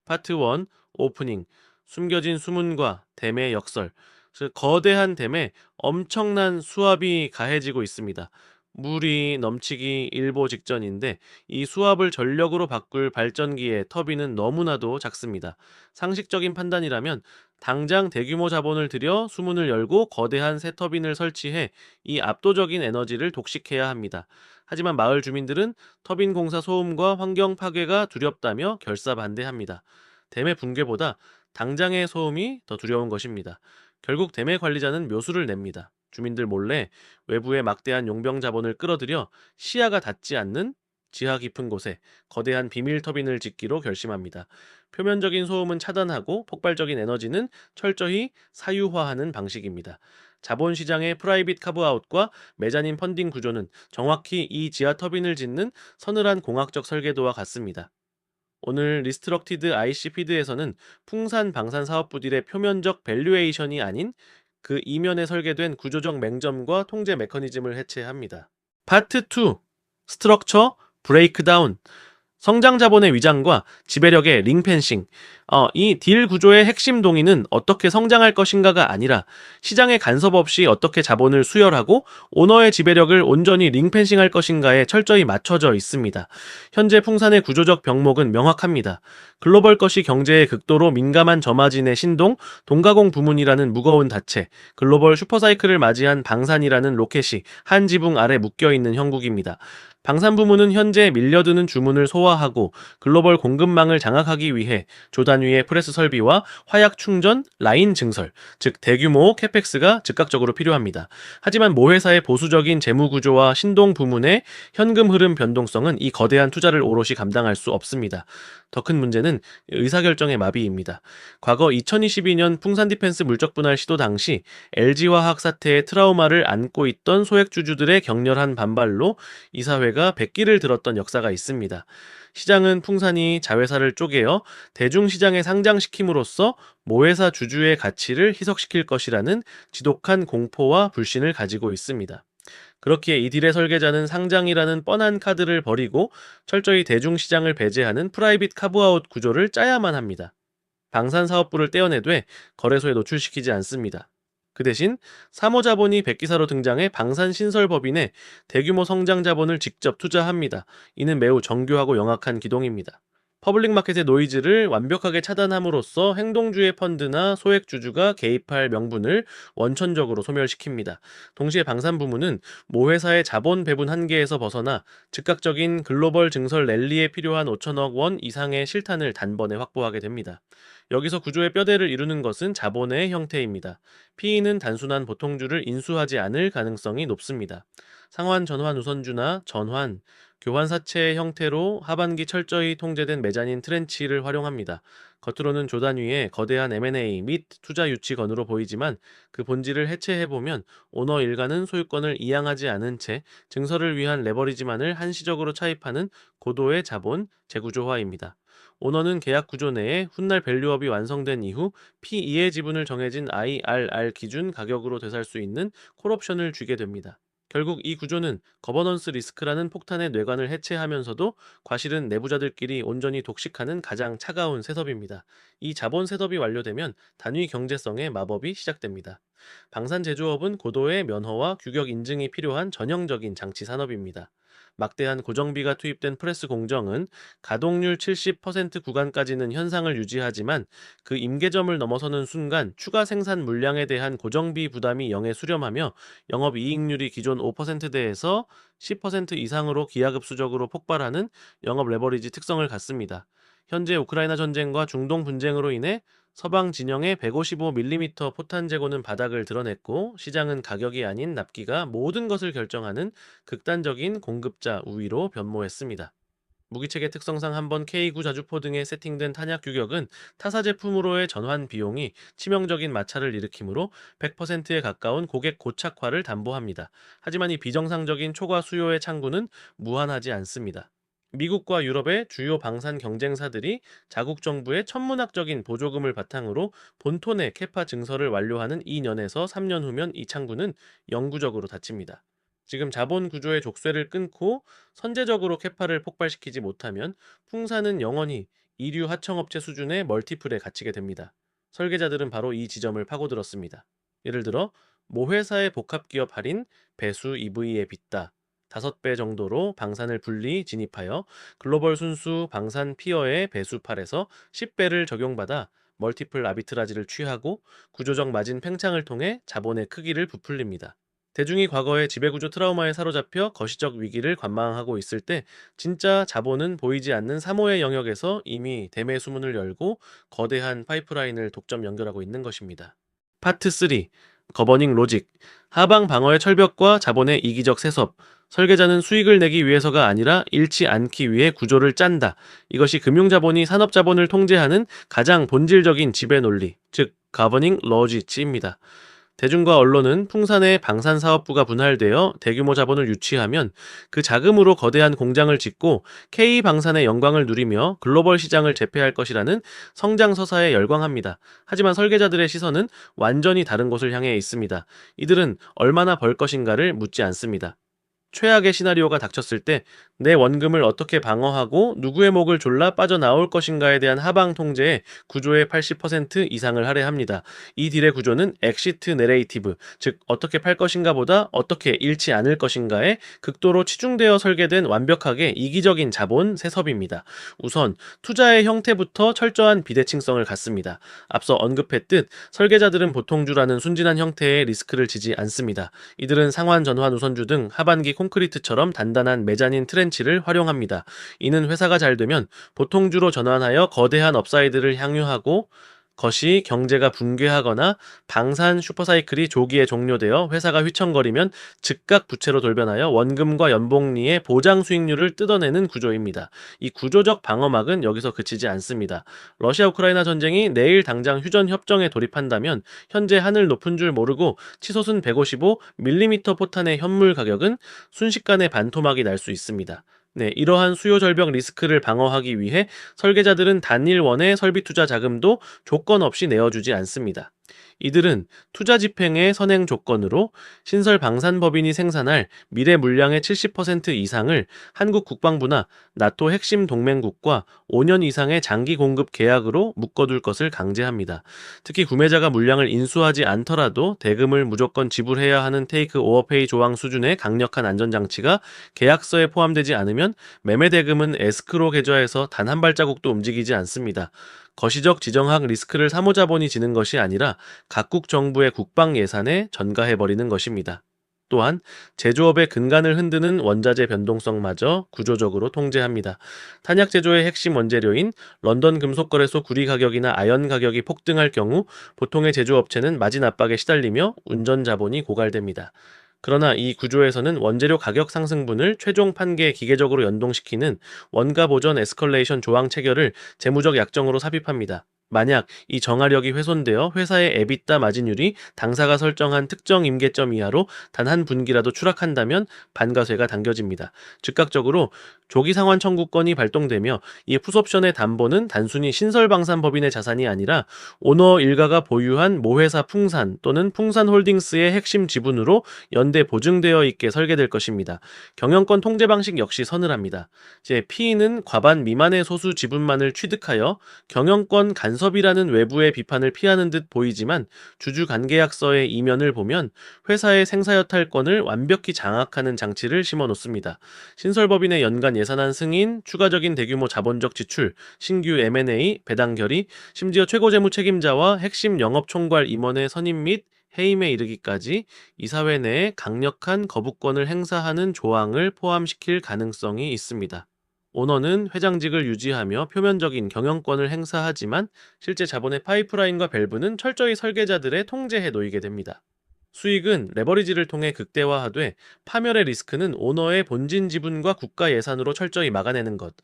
파트 1 오프닝 숨겨진 수문과 댐의 역설. 즉 거대한 댐에 엄청난 수압이 가해지고 있습니다. 물이 넘치기 일보 직전인데 이 수압을 전력으로 바꿀 발전기의 터빈은 너무나도 작습니다. 상식적인 판단이라면 당장 대규모 자본을 들여 수문을 열고 거대한 새 터빈을 설치해 이 압도적인 에너지를 독식해야 합니다. 하지만 마을 주민들은 터빈 공사 소음과 환경 파괴가 두렵다며 결사반대합니다. 댐의 붕괴보다 당장의 소음이 더 두려운 것입니다. 결국 댐의 관리자는 묘수를 냅니다. 주민들 몰래 외부의 막대한 용병 자본을 끌어들여 시야가 닿지 않는 지하 깊은 곳에 거대한 비밀 터빈을 짓기로 결심합니다. 표면적인 소음은 차단하고 폭발적인 에너지는 철저히 사유화하는 방식입니다. 자본시장의 프라이빗 카브아웃과 메자닌 펀딩 구조는 정확히 이 지하 터빈을 짓는 서늘한 공학적 설계도와 같습니다. 오늘 리스트럭티드 IC 피드에서는 풍산 방산 사업부들의 표면적 밸류에이션이 아닌 그 이면에 설계된 구조적 맹점과 통제 메커니즘을 해체합니다. 파트 2 스트럭처 브레이크다운 성장 자본의 위장과 지배력의 링펜싱. 이 딜 구조의 핵심 동의는 어떻게 성장할 것인가가 아니라 시장의 간섭 없이 어떻게 자본을 수혈하고 오너의 지배력을 온전히 링펜싱할 것인가에 철저히 맞춰져 있습니다. 현재 풍산의 구조적 병목은 명확합니다. 글로벌 것이 경제에 극도로 민감한 저마진의 신동, 동가공 부문이라는 무거운 닷체, 글로벌 슈퍼사이클을 맞이한 방산이라는 로켓이 한 지붕 아래 묶여있는 형국입니다. 방산 부문은 현재 밀려드는 주문을 소화하고 글로벌 공급망을 장악하기 위해 조단 위의 프레스 설비와 화약 충전, 라인 증설, 즉 대규모 캐펙스가 즉각적으로 필요합니다. 하지만 모회사의 보수적인 재무 구조와 신동 부문의 현금 흐름 변동성은 이 거대한 투자를 오롯이 감당할 수 없습니다. 더 큰 문제는 의사결정의 마비입니다. 과거 2022년 풍산 디펜스 물적 분할 시도 당시 LG화학 사태의 트라우마를 안고 있던 소액주주들의 격렬한 반발로 이사회가 백기를 들었던 역사가 있습니다. 시장은 풍산이 자회사를 쪼개어 대중시장에 상장시킴으로써 모회사 주주의 가치를 희석시킬 것이라는 지독한 공포와 불신을 가지고 있습니다. 그렇기에 이 딜의 설계자는 상장이라는 뻔한 카드를 버리고 철저히 대중시장을 배제하는 프라이빗 카브아웃 구조를 짜야만 합니다. 방산사업부를 떼어내되 거래소에 노출시키지 않습니다. 그 대신 사모자본이 백기사로 등장해 방산신설법인에 대규모 성장자본을 직접 투자합니다. 이는 매우 정교하고 영악한 기동입니다. 퍼블릭 마켓의 노이즈를 완벽하게 차단함으로써 행동주의 펀드나 소액주주가 개입할 명분을 원천적으로 소멸시킵니다. 동시에 방산부문은 모회사의 자본 배분 한계에서 벗어나 즉각적인 글로벌 증설 랠리에 필요한 5천억 원 이상의 실탄을 단번에 확보하게 됩니다. 여기서 구조의 뼈대를 이루는 것은 자본의 형태입니다. PE는 단순한 보통주를 인수하지 않을 가능성이 높습니다. 상환 전환 우선주나 전환, 교환사채의 형태로 하반기 철저히 통제된 메자닌 트렌치를 활용합니다. 겉으로는 조단 위에 거대한 M&A 및 투자 유치건으로 보이지만 그 본질을 해체해보면 오너 일가는 소유권을 이양하지 않은 채 증설을 위한 레버리지만을 한시적으로 차입하는 고도의 자본 재구조화입니다. 오너는 계약 구조 내에 훗날 밸류업이 완성된 이후 P2의 지분을 정해진 IRR 기준 가격으로 되살 수 있는 콜옵션을 주게 됩니다. 결국 이 구조는 거버넌스 리스크라는 폭탄의 뇌관을 해체하면서도 과실은 내부자들끼리 온전히 독식하는 가장 차가운 셋업입니다. 이 자본 셋업이 완료되면 단위 경제성의 마법이 시작됩니다. 방산 제조업은 고도의 면허와 규격 인증이 필요한 전형적인 장치 산업입니다. 막대한 고정비가 투입된 프레스 공정은 가동률 70% 구간까지는 현상을 유지하지만 그 임계점을 넘어서는 순간 추가 생산 물량에 대한 고정비 부담이 0에 수렴하며 영업이익률이 기존 5%대에서 10% 이상으로 기하급수적으로 폭발하는 영업 레버리지 특성을 갖습니다. 현재 우크라이나 전쟁과 중동 분쟁으로 인해 서방 진영의 155mm 포탄 재고는 바닥을 드러냈고 시장은 가격이 아닌 납기가 모든 것을 결정하는 극단적인 공급자 우위로 변모했습니다. 무기체계 특성상 한번 K9 자주포 등에 세팅된 탄약 규격은 타사 제품으로의 전환 비용이 치명적인 마찰을 일으키므로 100%에 가까운 고객 고착화를 담보합니다. 하지만 이 비정상적인 초과 수요의 창구는 무한하지 않습니다. 미국과 유럽의 주요 방산 경쟁사들이 자국 정부의 천문학적인 보조금을 바탕으로 본토내 캐파 증설을 완료하는 2년에서 3년 후면 이 창구는 영구적으로 닫힙니다. 지금 자본 구조의 족쇄를 끊고 선제적으로 캐파를 폭발시키지 못하면 풍사는 영원히 이류 하청업체 수준의 멀티플에 갇히게 됩니다. 설계자들은 바로 이 지점을 파고들었습니다. 예를 들어 모 회사의 복합기업 할인 배수 EV에 빚다 5배 정도로 방산을 분리 진입하여 글로벌 순수 방산 피어의 배수8에서 10배를 적용받아 멀티플 아비트라지를 취하고 구조적 마진 팽창을 통해 자본의 크기를 부풀립니다. 대중이 과거의 지배구조 트라우마에 사로잡혀 거시적 위기를 관망하고 있을 때 진짜 자본은 보이지 않는 사모의 영역에서 이미 대매 수문을 열고 거대한 파이프라인을 독점 연결하고 있는 것입니다. 파트 3. 거버닝 로직. 하방 방어의 철벽과 자본의 이기적 세섭. 설계자는 수익을 내기 위해서가 아니라 잃지 않기 위해 구조를 짠다. 이것이 금융자본이 산업자본을 통제하는 가장 본질적인 지배 논리, 즉 가버닝 러지치입니다. 대중과 언론은 풍산의 방산사업부가 분할되어 대규모 자본을 유치하면 그 자금으로 거대한 공장을 짓고 K방산의 영광을 누리며 글로벌 시장을 제패할 것이라는 성장서사에 열광합니다. 하지만 설계자들의 시선은 완전히 다른 곳을 향해 있습니다. 이들은 얼마나 벌 것인가를 묻지 않습니다. 최악의 시나리오가 닥쳤을 때 내 원금을 어떻게 방어하고 누구의 목을 졸라 빠져나올 것인가에 대한 하방 통제에 구조의 80% 이상을 할애합니다. 이 딜의 구조는 엑시트 내레이티브, 즉 어떻게 팔 것인가 보다 어떻게 잃지 않을 것인가에 극도로 치중되어 설계된 완벽하게 이기적인 자본 세섭입니다. 우선 투자의 형태부터 철저한 비대칭성을 갖습니다. 앞서 언급했듯 설계자들은 보통주라는 순진한 형태의 리스크를 지지 않습니다. 이들은 상환 전환 우선주 등 하반기 콘크리트처럼 단단한 메자닌 트렌치를 활용합니다. 이는 회사가 잘 되면 보통주로 전환하여 거대한 업사이드를 향유하고 것이 경제가 붕괴하거나 방산 슈퍼사이클이 조기에 종료되어 회사가 휘청거리면 즉각 부채로 돌변하여 원금과 연봉리의 보장 수익률을 뜯어내는 구조입니다. 이 구조적 방어막은 여기서 그치지 않습니다. 러시아 우크라이나 전쟁이 내일 당장 휴전 협정에 돌입한다면 현재 하늘 높은 줄 모르고 치솟은 155mm 포탄의 현물 가격은 순식간에 반토막이 날 수 있습니다. 네, 이러한 수요 절벽 리스크를 방어하기 위해 설계자들은 단일 원의 설비 투자 자금도 조건 없이 내어주지 않습니다. 이들은 투자 집행의 선행 조건으로 신설 방산법인이 생산할 미래 물량의 70% 이상을 한국 국방부나 나토 핵심 동맹국과 5년 이상의 장기 공급 계약으로 묶어둘 것을 강제합니다. 특히 구매자가 물량을 인수하지 않더라도 대금을 무조건 지불해야 하는 테이크 오어페이 조항 수준의 강력한 안전장치가 계약서에 포함되지 않으면 매매 대금은 에스크로 계좌에서 단 한 발자국도 움직이지 않습니다. 거시적 지정학 리스크를 사모자본이 지는 것이 아니라 각국 정부의 국방 예산에 전가해버리는 것입니다. 또한 제조업의 근간을 흔드는 원자재 변동성마저 구조적으로 통제합니다. 탄약 제조의 핵심 원재료인 런던 금속거래소 구리 가격이나 아연 가격이 폭등할 경우 보통의 제조업체는 마진 압박에 시달리며 운전 자본이 고갈됩니다. 그러나 이 구조에서는 원재료 가격 상승분을 최종 판계에 기계적으로 연동시키는 원가 보전 에스컬레이션 조항 체결을 재무적 약정으로 삽입합니다. 만약 이 정화력이 훼손되어 회사의 에비타 마진율이 당사가 설정한 특정 임계점 이하로 단 한 분기라도 추락한다면 반과세가 당겨집니다. 즉각적으로 조기 상환 청구권이 발동되며 이 풋옵션의 담보는 단순히 신설방산법인의 자산이 아니라 오너 일가가 보유한 모회사 풍산 또는 풍산홀딩스의 핵심 지분으로 연대 보증되어 있게 설계될 것입니다. 경영권 통제 방식 역시 서늘합니다. P는 과반 미만의 소수 지분만을 취득하여 경영권 간섭이라는 외부의 비판을 피하는 듯 보이지만 주주관계약서의 이면을 보면 회사의 생사여탈권을 완벽히 장악하는 장치를 심어놓습니다. 신설법인의 연간 예산안 승인, 추가적인 대규모 자본적 지출, 신규 M&A, 배당 결의, 심지어 최고재무 책임자와 핵심 영업총괄 임원의 선임 및 해임에 이르기까지 이사회 내에 강력한 거부권을 행사하는 조항을 포함시킬 가능성이 있습니다. 오너는 회장직을 유지하며 표면적인 경영권을 행사하지만 실제 자본의 파이프라인과 밸브는 철저히 설계자들의 통제에 놓이게 됩니다. 수익은 레버리지를 통해 극대화하되 파멸의 리스크는 오너의 본진 지분과 국가 예산으로 철저히 막아내는 것.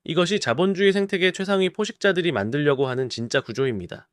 이것이 자본주의 생태계 최상위 포식자들이 만들려고 하는 진짜 구조입니다.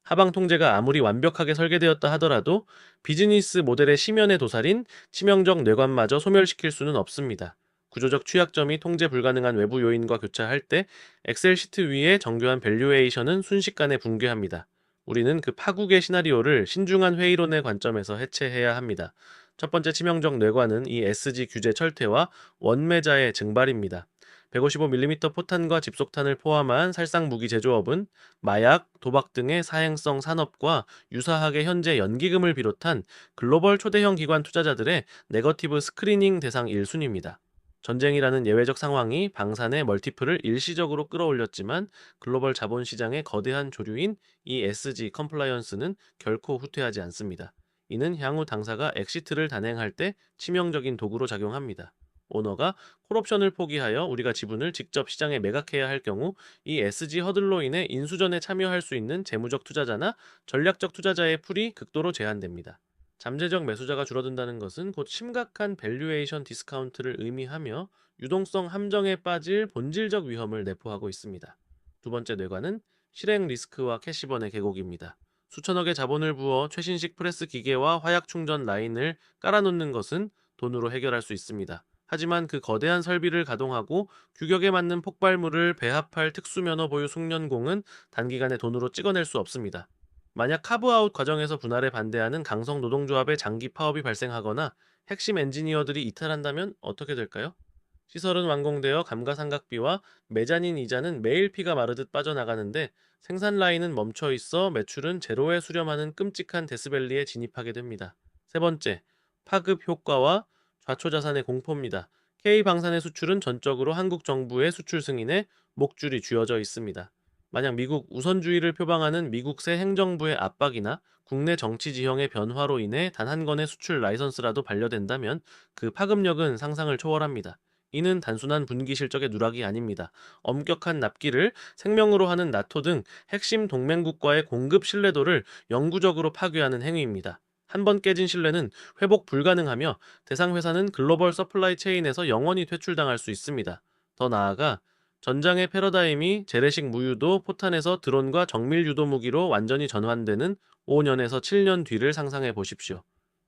하방 통제가 아무리 완벽하게 설계되었다 하더라도 비즈니스 모델의 심연의 도살인 치명적 뇌관마저 소멸시킬 수는 없습니다. 구조적 취약점이 통제 불가능한 외부 요인과 교차할 때 엑셀 시트 위의 정교한 밸류에이션은 순식간에 붕괴합니다. 우리는 그 파국의 시나리오를 신중한 회의론의 관점에서 해체해야 합니다. 첫 번째 치명적 뇌관은 이 SG 규제 철퇴와 원매자의 증발입니다. 155mm 포탄과 집속탄을 포함한 살상 무기 제조업은 마약, 도박 등의 사행성 산업과 유사하게 현재 연기금을 비롯한 글로벌 초대형 기관 투자자들의 네거티브 스크리닝 대상 1순위입니다. 전쟁이라는 예외적 상황이 방산의 멀티플을 일시적으로 끌어올렸지만 글로벌 자본시장의 거대한 조류인 ESG 컴플라이언스는 결코 후퇴하지 않습니다. 이는 향후 당사가 엑시트를 단행할 때 치명적인 도구로 작용합니다. 오너가 콜옵션을 포기하여 우리가 지분을 직접 시장에 매각해야 할 경우 이 SG 허들로 인해 인수전에 참여할 수 있는 재무적 투자자나 전략적 투자자의 풀이 극도로 제한됩니다. 잠재적 매수자가 줄어든다는 것은 곧 심각한 밸류에이션 디스카운트를 의미하며 유동성 함정에 빠질 본질적 위험을 내포하고 있습니다. 두 번째 뇌관은 실행 리스크와 캐시번의 계곡입니다. 수천억의 자본을 부어 최신식 프레스 기계와 화약 충전 라인을 깔아놓는 것은 돈으로 해결할 수 있습니다. 하지만 그 거대한 설비를 가동하고 규격에 맞는 폭발물을 배합할 특수면허 보유 숙련공은 단기간에 돈으로 찍어낼 수 없습니다. 만약 카브아웃 과정에서 분할에 반대하는 강성 노동조합의 장기 파업이 발생하거나 핵심 엔지니어들이 이탈한다면 어떻게 될까요? 시설은 완공되어 감가상각비와 메자닌 이자는 매일 피가 마르듯 빠져나가는데 생산 라인은 멈춰 있어 매출은 제로에 수렴하는 끔찍한 데스밸리에 진입하게 됩니다. 세 번째, 파급 효과와 좌초자산의 공포입니다. K방산의 수출은 전적으로 한국 정부의 수출 승인에 목줄이 쥐어져 있습니다. 만약 미국 우선주의를 표방하는 미국새 행정부의 압박이나 국내 정치 지형의 변화로 인해 단 한 건의 수출 라이선스라도 반려된다면 그 파급력은 상상을 초월합니다. 이는 단순한 분기 실적의 누락이 아닙니다. 엄격한 납기를 생명으로 하는 나토 등 핵심 동맹국과의 공급 신뢰도를 영구적으로 파괴하는 행위입니다. 한 번 깨진 신뢰는 회복 불가능하며 대상 회사는 글로벌 서플라이 체인에서 영원히 퇴출당할 수 있습니다. 더 나아가 전장의 패러다임이 재래식 무유도 포탄에서 드론과 정밀 유도 무기로 완전히 전환되는 5년에서 7년 뒤를 상상해 보십시오.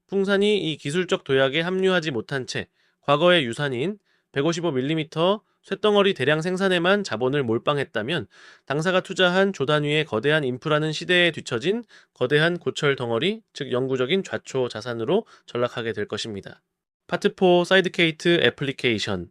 풍산이 이 기술적 도약에 합류하지 못한 채 과거의 유산인 155mm 쇳덩어리 대량 생산에만 자본을 몰빵했다면 당사가 투자한 조 단위의 거대한 인프라는 시대에 뒤처진 거대한 고철 덩어리, 즉 영구적인 좌초 자산으로 전락하게 될 것입니다. 파트 4 사이드케이트 애플리케이션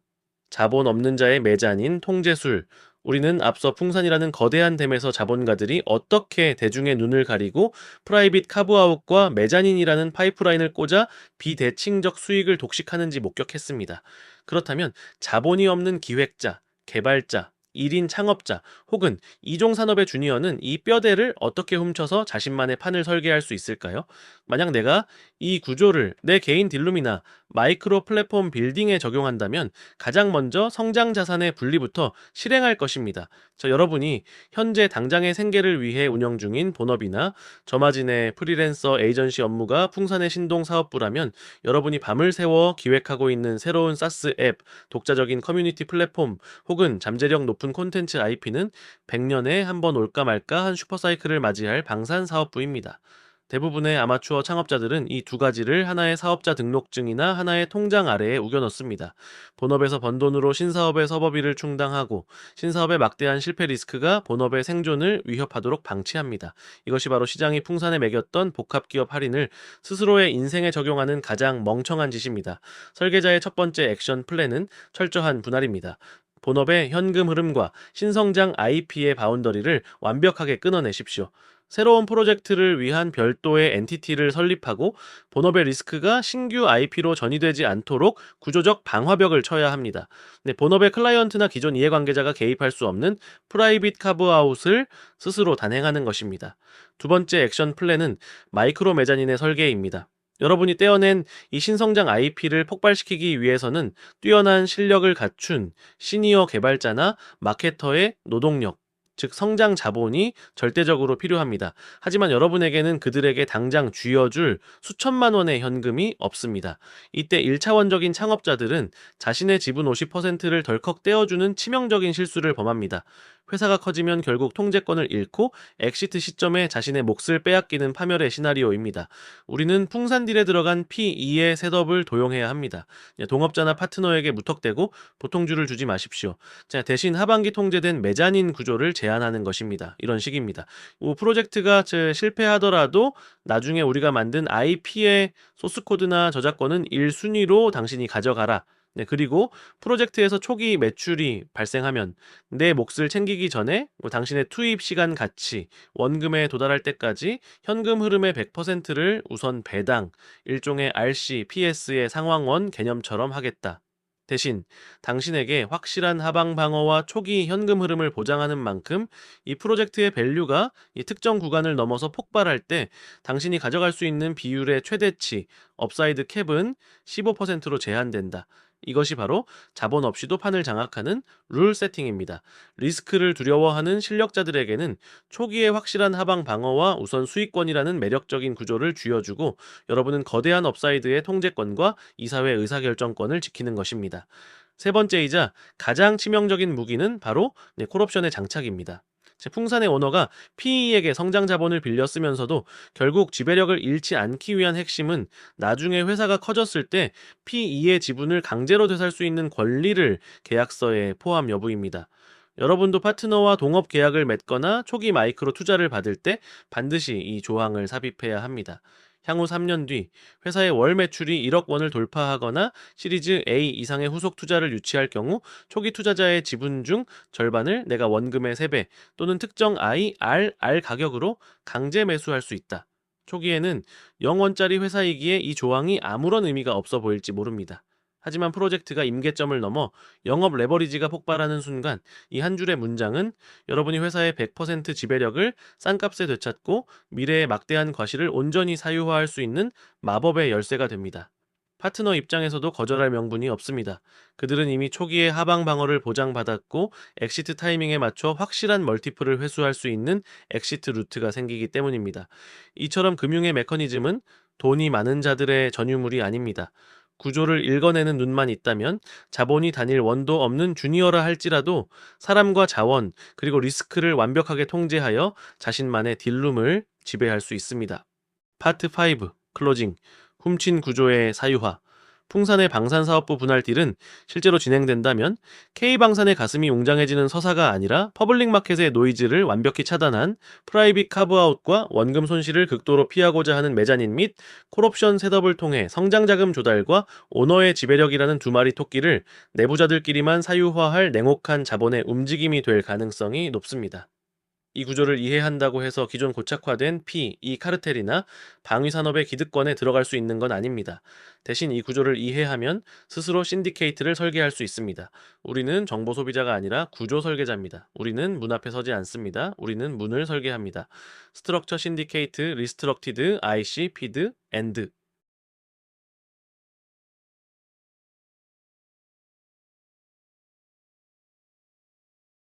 자본 없는 자의 매잔인 통제술. 우리는 앞서 풍산이라는 거대한 댐에서 자본가들이 어떻게 대중의 눈을 가리고 프라이빗 카브아웃과 매자닌이라는 파이프라인을 꽂아 비대칭적 수익을 독식하는지 목격했습니다. 그렇다면 자본이 없는 기획자, 개발자, 1인 창업자 혹은 이종 산업의 주니어는 이 뼈대를 어떻게 훔쳐서 자신만의 판을 설계할 수 있을까요? 만약 내가 이 구조를 내 개인 딜룸이나 마이크로 플랫폼 빌딩에 적용한다면 가장 먼저 성장 자산의 분리부터 실행할 것입니다. 여러분이 현재 당장의 생계를 위해 운영 중인 본업이나 저마진의 프리랜서 에이전시 업무가 풍산의 신동 사업부라면 여러분이 밤을 새워 기획하고 있는 새로운 사스 앱, 독자적인 커뮤니티 플랫폼 혹은 잠재력 높은 콘텐츠 IP는 100년에 한 번 올까 말까 한 슈퍼사이클을 맞이할 방산 사업부입니다. 대부분의 아마추어 창업자들은 이 두 가지를 하나의 사업자 등록증이나 하나의 통장 아래에 우겨 넣습니다. 본업에서 번 돈으로 신사업의 서버비를 충당하고 신사업의 막대한 실패 리스크가 본업의 생존을 위협하도록 방치합니다. 이것이 바로 시장이 풍산에 매겼던 복합기업 할인을 스스로의 인생에 적용하는 가장 멍청한 짓입니다. 설계자의 첫 번째 액션 플랜은 철저한 분할입니다. 본업의 현금 흐름과 신성장 IP의 바운더리를 완벽하게 끊어내십시오. 새로운 프로젝트를 위한 별도의 엔티티를 설립하고 본업의 리스크가 신규 IP로 전이되지 않도록 구조적 방화벽을 쳐야 합니다. 본업의 클라이언트나 기존 이해관계자가 개입할 수 없는 프라이빗 카브아웃을 스스로 단행하는 것입니다. 두 번째 액션 플랜은 마이크로 메자닌의 설계입니다. 여러분이 떼어낸 이 신성장 IP를 폭발시키기 위해서는 뛰어난 실력을 갖춘 시니어 개발자나 마케터의 노동력, 즉 성장 자본이 절대적으로 필요합니다. 하지만 여러분에게는 그들에게 당장 쥐어줄 수천만 원의 현금이 없습니다. 이때 1차원적인 창업자들은 자신의 지분 50%를 덜컥 떼어주는 치명적인 실수를 범합니다. 회사가 커지면 결국 통제권을 잃고 엑시트 시점에 자신의 몫을 빼앗기는 파멸의 시나리오입니다. 우리는 풍산딜에 들어간 P2의 셋업을 도용해야 합니다. 동업자나 파트너에게 무턱대고 보통주를 주지 마십시오. 대신 하반기 통제된 메자닌 구조를 제안하는 것입니다. 이런 식입니다. 프로젝트가 실패하더라도 나중에 우리가 만든 IP의 소스코드나 저작권은 1순위로 당신이 가져가라. 네, 그리고 프로젝트에서 초기 매출이 발생하면 내 몫을 챙기기 전에 당신의 투입 시간 가치, 원금에 도달할 때까지 현금 흐름의 100%를 우선 배당, 일종의 RC, PS의 상황원 개념처럼 하겠다. 대신 당신에게 확실한 하방 방어와 초기 현금 흐름을 보장하는 만큼 이 프로젝트의 밸류가 이 특정 구간을 넘어서 폭발할 때 당신이 가져갈 수 있는 비율의 최대치, 업사이드 캡은 15%로 제한된다. 이것이 바로 자본 없이도 판을 장악하는 룰 세팅입니다. 리스크를 두려워하는 실력자들에게는 초기에 확실한 하방 방어와 우선 수익권이라는 매력적인 구조를 쥐어주고 여러분은 거대한 업사이드의 통제권과 이사회 의사결정권을 지키는 것입니다. 세 번째이자 가장 치명적인 무기는 바로 콜옵션의 장착입니다. 풍산의 오너가 PE에게 성장 자본을 빌려 쓰면서도 결국 지배력을 잃지 않기 위한 핵심은 나중에 회사가 커졌을 때 PE의 지분을 강제로 되살 수 있는 권리를 계약서에 포함 여부입니다. 여러분도 파트너와 동업 계약을 맺거나 초기 마이크로 투자를 받을 때 반드시 이 조항을 삽입해야 합니다. 향후 3년 뒤 회사의 월 매출이 1억 원을 돌파하거나 시리즈 A 이상의 후속 투자를 유치할 경우 초기 투자자의 지분 중 절반을 내가 원금의 3배 또는 특정 IRR 가격으로 강제 매수할 수 있다. 초기에는 0원짜리 회사이기에 이 조항이 아무런 의미가 없어 보일지 모릅니다. 하지만 프로젝트가 임계점을 넘어 영업 레버리지가 폭발하는 순간 이 한 줄의 문장은 여러분이 회사의 100% 지배력을 싼값에 되찾고 미래의 막대한 과실을 온전히 사유화할 수 있는 마법의 열쇠가 됩니다. 파트너 입장에서도 거절할 명분이 없습니다. 그들은 이미 초기에 하방 방어를 보장받았고 엑시트 타이밍에 맞춰 확실한 멀티플을 회수할 수 있는 엑시트 루트가 생기기 때문입니다. 이처럼 금융의 메커니즘은 돈이 많은 자들의 전유물이 아닙니다. 구조를 읽어내는 눈만 있다면 자본이 다닐 원도 없는 주니어라 할지라도 사람과 자원 그리고 리스크를 완벽하게 통제하여 자신만의 딜룸을 지배할 수 있습니다. 파트 5 클로징 훔친 구조의 사유화 풍산의 방산사업부 분할 딜은 실제로 진행된다면 K방산의 가슴이 웅장해지는 서사가 아니라 퍼블릭 마켓의 노이즈를 완벽히 차단한 프라이빗 카브아웃과 원금 손실을 극도로 피하고자 하는 메자닌 및 콜옵션 셋업을 통해 성장자금 조달과 오너의 지배력이라는 두 마리 토끼를 내부자들끼리만 사유화할 냉혹한 자본의 움직임이 될 가능성이 높습니다. 이 구조를 이해한다고 해서 기존 고착화된 이 카르텔이나 방위산업의 기득권에 들어갈 수 있는 건 아닙니다. 대신 이 구조를 이해하면 스스로 신디케이트를 설계할 수 있습니다. 우리는 정보 소비자가 아니라 구조 설계자입니다. 우리는 문 앞에 서지 않습니다. 우리는 문을 설계합니다. 스트럭처 신디케이트 리스트럭티드 IC 피드 엔드